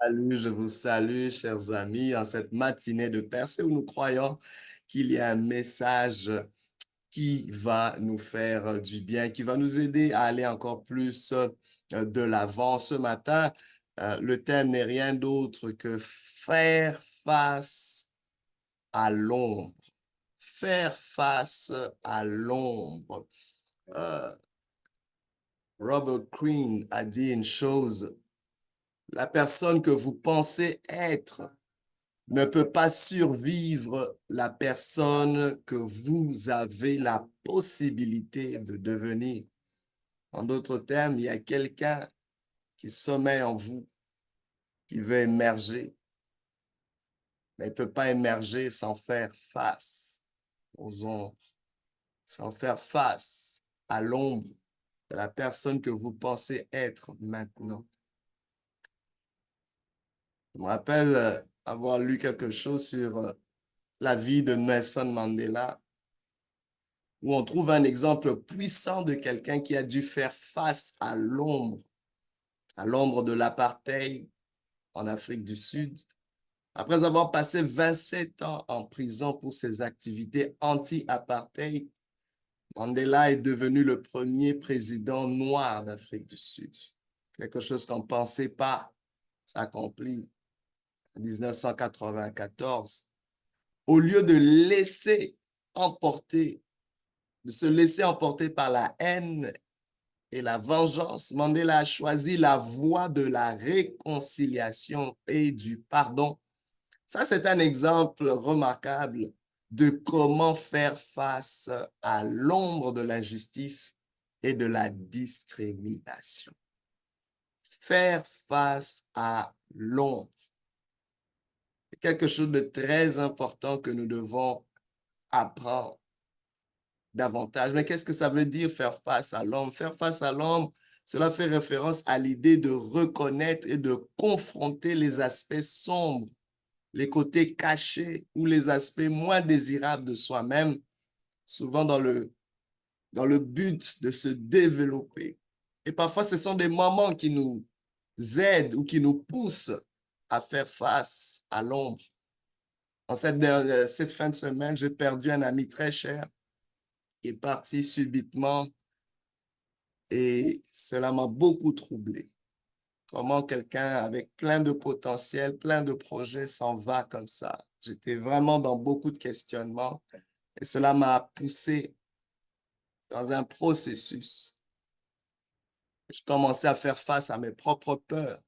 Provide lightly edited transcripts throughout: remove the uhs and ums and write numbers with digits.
Salut, je vous salue, chers amis, en cette matinée de percée où nous croyons qu'il y a un message qui va nous faire du bien, qui va nous aider à aller encore plus de l'avant. Ce matin, le thème n'est rien d'autre que faire face à l'ombre. Faire face à l'ombre. Euh, Robert Greene a dit une chose, la personne que vous pensez être ne peut pas survivre la personne que vous avez la possibilité de devenir. En d'autres termes, il y a quelqu'un qui sommeille en vous, qui veut émerger, mais il ne peut pas émerger sans faire face aux ombres, sans faire face à l'ombre de la personne que vous pensez être maintenant. Je me rappelle avoir lu quelque chose sur la vie de Nelson Mandela, où on trouve un exemple puissant de quelqu'un qui a dû faire face à l'ombre de l'apartheid en Afrique du Sud. Après avoir passé 27 ans en prison pour ses activités anti-apartheid, Mandela est devenu le premier président noir d'Afrique du Sud. Quelque chose qu'on ne pensait pas s'accomplir en 1994. Au lieu de se laisser emporter par la haine et la vengeance, Mandela a choisi la voie de la réconciliation et du pardon. Ça, c'est un exemple remarquable de comment faire face à l'ombre de l'injustice et de la discrimination. Faire face à l'ombre. C'est quelque chose de très important que nous devons apprendre davantage. Mais qu'est-ce que ça veut dire faire face à l'ombre? Faire face à l'ombre, cela fait référence à l'idée de reconnaître et de confronter les aspects sombres, les côtés cachés ou les aspects moins désirables de soi-même, souvent dans le but de se développer. Et parfois, ce sont des moments qui nous aident ou qui nous poussent à faire face à l'ombre. En cette fin de semaine, j'ai perdu un ami très cher qui est parti subitement et cela m'a beaucoup troublé. Comment quelqu'un avec plein de potentiel, plein de projets s'en va comme ça. J'étais vraiment dans beaucoup de questionnements et cela m'a poussé dans un processus. Je commençais à faire face à mes propres peurs,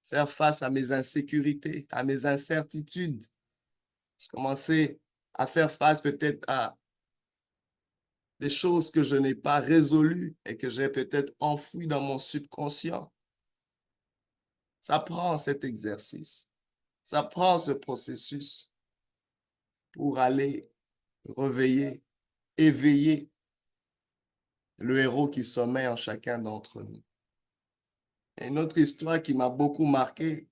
faire face à mes insécurités, à mes incertitudes. Je commençais à faire face peut-être à des choses que je n'ai pas résolues et que j'ai peut-être enfouies dans mon subconscient. Ça prend cet exercice, ça prend ce processus pour aller réveiller, éveiller le héros qui sommeille en chacun d'entre nous. Et une autre histoire qui m'a beaucoup marqué,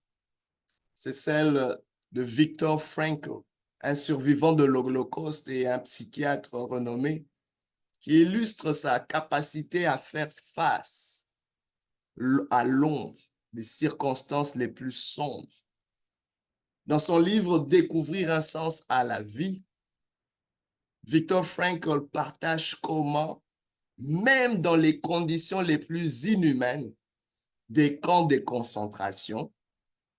c'est celle de Viktor Frankl, un survivant de l'Holocauste et un psychiatre renommé, qui illustre sa capacité à faire face à l'ombre des circonstances les plus sombres. Dans son livre Découvrir un sens à la vie, Viktor Frankl partage comment, même dans les conditions les plus inhumaines des camps de concentration,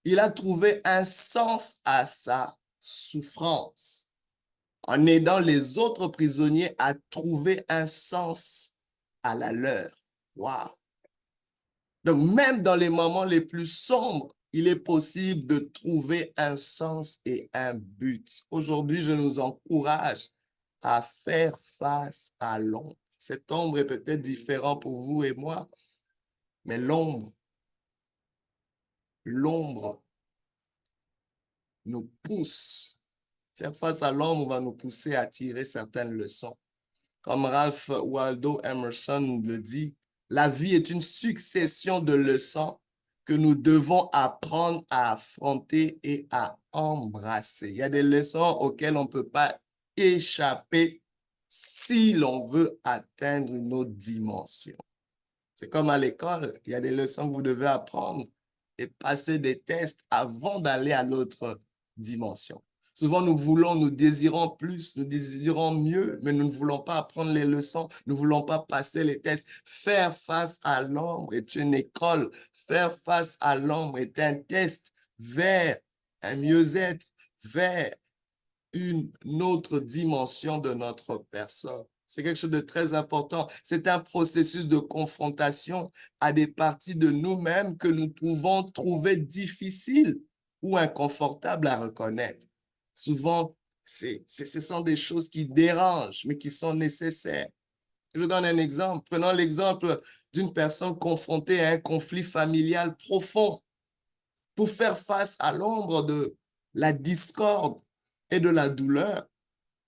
il a trouvé un sens à sa souffrance, en aidant les autres prisonniers à trouver un sens à la leur. Wow! Donc, même dans les moments les plus sombres, il est possible de trouver un sens et un but. Aujourd'hui, je nous encourage à faire face à l'ombre. Cette ombre est peut-être différente pour vous et moi, mais l'ombre nous pousse. Faire face à l'ombre va nous pousser à tirer certaines leçons. Comme Ralph Waldo Emerson le dit, la vie est une succession de leçons que nous devons apprendre à affronter et à embrasser. Il y a des leçons auxquelles on ne peut pas échapper si l'on veut atteindre une autre dimension. C'est comme à l'école, il y a des leçons que vous devez apprendre et passer des tests avant d'aller à l'autre dimension. Souvent, nous désirons plus, nous désirons mieux, mais nous ne voulons pas apprendre les leçons, nous ne voulons pas passer les tests. Faire face à l'ombre est une école. Faire face à l'ombre est un test vers un mieux-être, vers une autre dimension de notre personne. C'est quelque chose de très important. C'est un processus de confrontation à des parties de nous-mêmes que nous pouvons trouver difficiles ou inconfortables à reconnaître. Souvent, ce sont des choses qui dérangent, mais qui sont nécessaires. Je donne un exemple. Prenons l'exemple d'une personne confrontée à un conflit familial profond. Pour faire face à l'ombre de la discorde et de la douleur,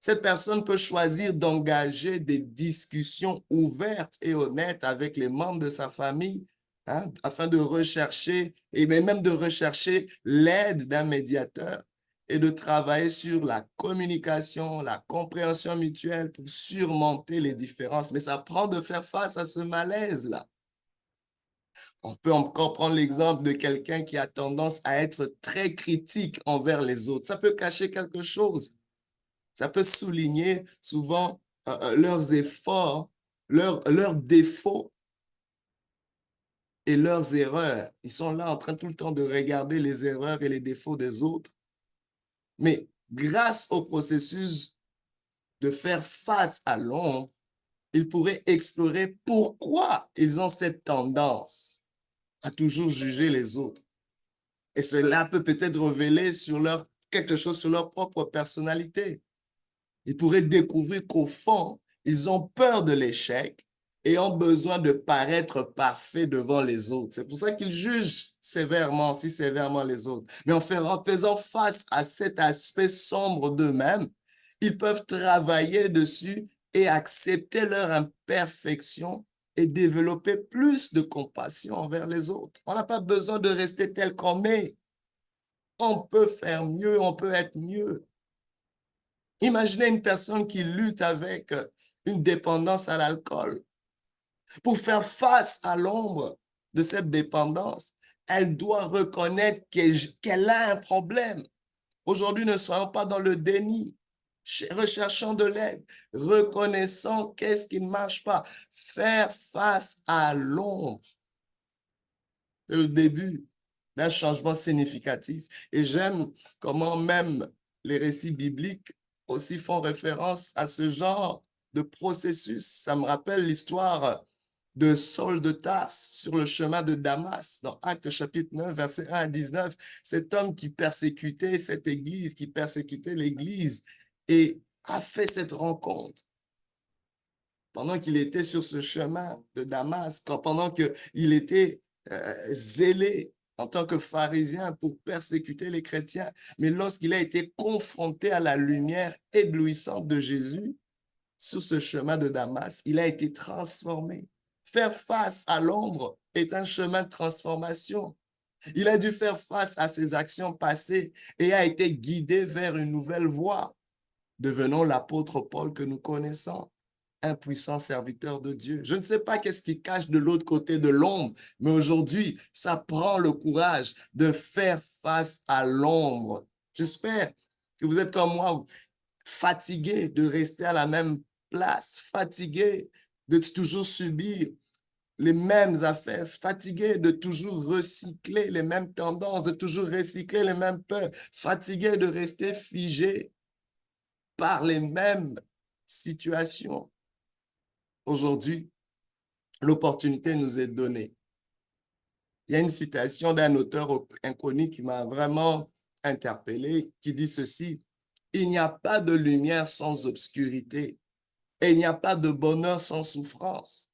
cette personne peut choisir d'engager des discussions ouvertes et honnêtes avec les membres de sa famille, hein, afin de rechercher, et même de rechercher l'aide d'un médiateur et de travailler sur la communication, la compréhension mutuelle pour surmonter les différences. Mais ça prend de faire face à ce malaise-là. On peut encore prendre l'exemple de quelqu'un qui a tendance à être très critique envers les autres. Ça peut cacher quelque chose. Ça peut souligner souvent leurs efforts, leurs défauts et leurs erreurs. Ils sont là en train tout le temps de regarder les erreurs et les défauts des autres. Mais grâce au processus de faire face à l'ombre, ils pourraient explorer pourquoi ils ont cette tendance à toujours juger les autres. Et cela peut peut-être révéler quelque chose sur leur propre personnalité. Ils pourraient découvrir qu'au fond, ils ont peur de l'échec et ont besoin de paraître parfaits devant les autres. C'est pour ça qu'ils jugent sévèrement, si sévèrement les autres. Mais en faisant face à cet aspect sombre d'eux-mêmes, ils peuvent travailler dessus et accepter leur imperfection et développer plus de compassion envers les autres. On n'a pas besoin de rester tel qu'on est. On peut faire mieux, on peut être mieux. Imaginez une personne qui lutte avec une dépendance à l'alcool. Pour faire face à l'ombre de cette dépendance, elle doit reconnaître qu'elle a un problème. Aujourd'hui, ne soyons pas dans le déni. Recherchons de l'aide, reconnaissons qu'est-ce qui ne marche pas. Faire face à l'ombre, c'est le début d'un changement significatif. Et j'aime comment même les récits bibliques aussi font référence à ce genre de processus. Ça me rappelle l'histoire de Saul de Tarse sur le chemin de Damas, dans Actes chapitre 9, versets 1 à 19. Cet homme qui persécutait cette église, qui persécutait l'église, et a fait cette rencontre pendant qu'il était sur ce chemin de Damas, pendant qu'il était zélé en tant que pharisien pour persécuter les chrétiens. Mais lorsqu'il a été confronté à la lumière éblouissante de Jésus sur ce chemin de Damas, il a été transformé. Faire face à l'ombre est un chemin de transformation. Il a dû faire face à ses actions passées et a été guidé vers une nouvelle voie, devenant l'apôtre Paul que nous connaissons, un puissant serviteur de Dieu. Je ne sais pas qu'est-ce qui cache de l'autre côté de l'ombre, mais aujourd'hui, ça prend le courage de faire face à l'ombre. J'espère que vous êtes comme moi, fatigué de rester à la même place, fatigué de toujours subir les mêmes affaires, fatigué de toujours recycler les mêmes tendances, de toujours recycler les mêmes peurs, fatigué de rester figé par les mêmes situations. Aujourd'hui, l'opportunité nous est donnée. Il y a une citation d'un auteur inconnu qui m'a vraiment interpellé, qui dit ceci: il n'y a pas de lumière sans obscurité et il n'y a pas de bonheur sans souffrance.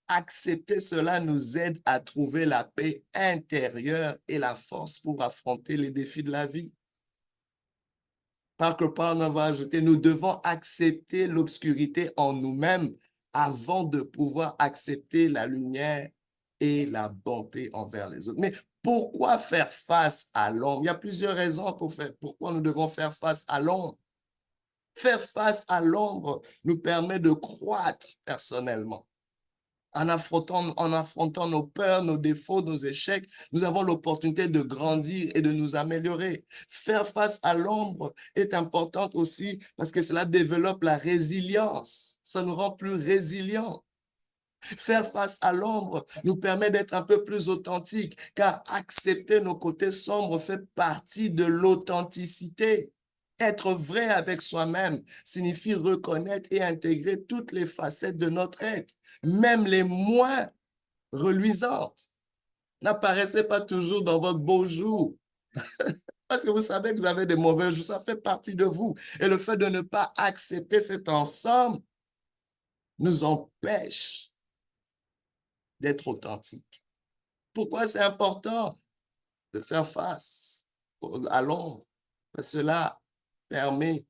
Accepter cela nous aide à trouver la paix intérieure et la force pour affronter les défis de la vie. Parker Palmer va ajouter, nous devons accepter l'obscurité en nous-mêmes avant de pouvoir accepter la lumière et la bonté envers les autres. Mais pourquoi faire face à l'ombre? Il y a plusieurs raisons pourquoi nous devons faire face à l'ombre. Faire face à l'ombre nous permet de croître personnellement. En affrontant nos peurs, nos défauts, nos échecs, nous avons l'opportunité de grandir et de nous améliorer. Faire face à l'ombre est important aussi parce que cela développe la résilience. Ça nous rend plus résilients. Faire face à l'ombre nous permet d'être un peu plus authentique, car accepter nos côtés sombres fait partie de l'authenticité. Être vrai avec soi-même signifie reconnaître et intégrer toutes les facettes de notre être, même les moins reluisantes. N'apparaissez pas toujours dans votre beau jour, parce que vous savez que vous avez des mauvais jours, ça fait partie de vous. Et le fait de ne pas accepter cet ensemble nous empêche d'être authentique. Pourquoi c'est important de faire face à l'ombre? Cela permet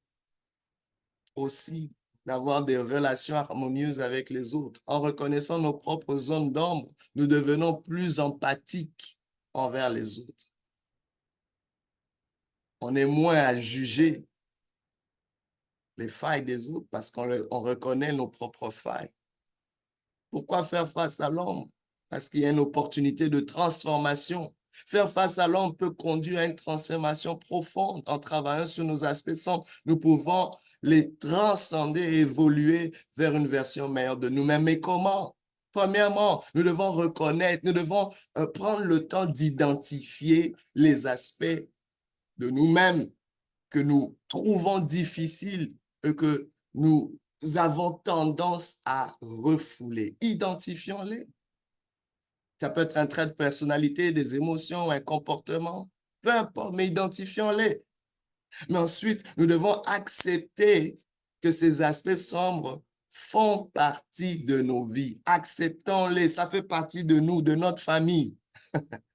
aussi d'avoir des relations harmonieuses avec les autres. En reconnaissant nos propres zones d'ombre, nous devenons plus empathiques envers les autres. On est moins à juger les failles des autres parce qu'on reconnaît nos propres failles. Pourquoi faire face à l'ombre? Parce qu'il y a une opportunité de transformation. Faire face à l'ombre peut conduire à une transformation profonde. En travaillant sur nos aspects sombres, nous pouvons les transcender et évoluer vers une version meilleure de nous-mêmes. Mais comment? Premièrement, nous devons reconnaître, nous devons prendre le temps d'identifier les aspects de nous-mêmes que nous trouvons difficiles et que nous avons tendance à refouler. Identifions-les. Ça peut être un trait de personnalité, des émotions, un comportement, peu importe, mais identifions-les. Mais ensuite, nous devons accepter que ces aspects sombres font partie de nos vies. Acceptons-les, ça fait partie de nous, de notre famille.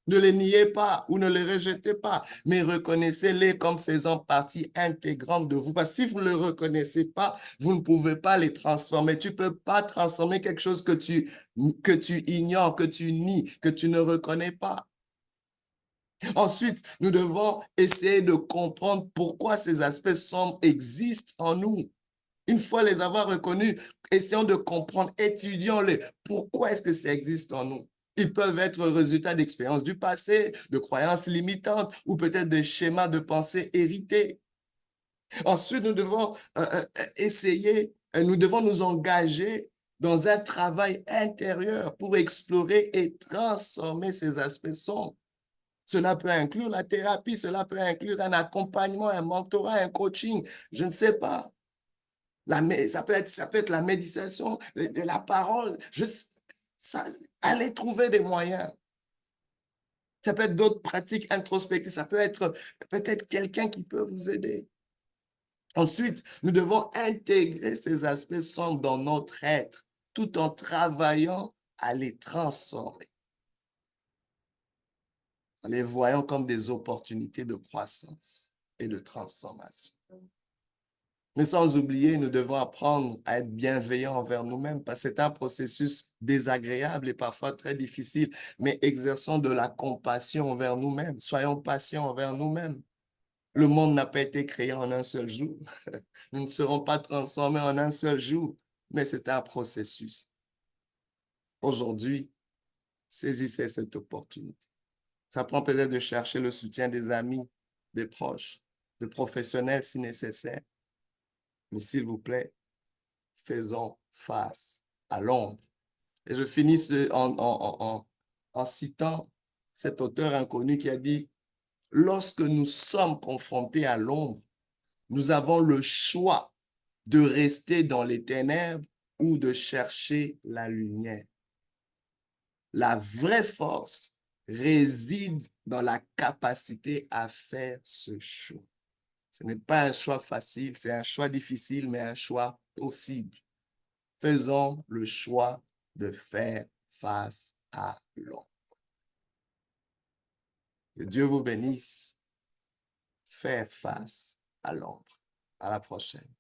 Ne les niez pas ou ne les rejetez pas, mais reconnaissez-les comme faisant partie intégrante de vous. Parce que si vous ne les reconnaissez pas, vous ne pouvez pas les transformer. Tu ne peux pas transformer quelque chose que tu ignores, que tu nies, que tu ne reconnais pas. Ensuite, nous devons essayer de comprendre pourquoi ces aspects sombres existent en nous. Une fois les avoir reconnus, essayons de comprendre, étudions-les. Pourquoi est-ce que ça existe en nous? Ils peuvent être le résultat d'expériences du passé, de croyances limitantes ou peut-être de schémas de pensée hérités. Ensuite, nous devons nous devons nous engager dans un travail intérieur pour explorer et transformer ces aspects sombres. Cela peut inclure la thérapie, cela peut inclure un accompagnement, un mentorat, un coaching, je ne sais pas. Ça peut être la méditation, de la parole. Allez trouver des moyens. Ça peut être d'autres pratiques introspectives. Ça peut être peut-être quelqu'un qui peut vous aider. Ensuite, nous devons intégrer ces aspects sombres dans notre être, tout en travaillant à les transformer, en les voyant comme des opportunités de croissance et de transformation. Mais sans oublier, nous devons apprendre à être bienveillants envers nous-mêmes parce que c'est un processus désagréable et parfois très difficile, mais exerçons de la compassion envers nous-mêmes. Soyons patients envers nous-mêmes. Le monde n'a pas été créé en un seul jour. Nous ne serons pas transformés en un seul jour, mais c'est un processus. Aujourd'hui, saisissez cette opportunité. Ça prend peut-être de chercher le soutien des amis, des proches, de professionnels si nécessaire. Mais s'il vous plaît, faisons face à l'ombre. Et je finis en citant cet auteur inconnu qui a dit, lorsque nous sommes confrontés à l'ombre, nous avons le choix de rester dans les ténèbres ou de chercher la lumière. La vraie force réside dans la capacité à faire ce choix. Ce n'est pas un choix facile, c'est un choix difficile, mais un choix possible. Faisons le choix de faire face à l'ombre. Que Dieu vous bénisse. Faire face à l'ombre. À la prochaine.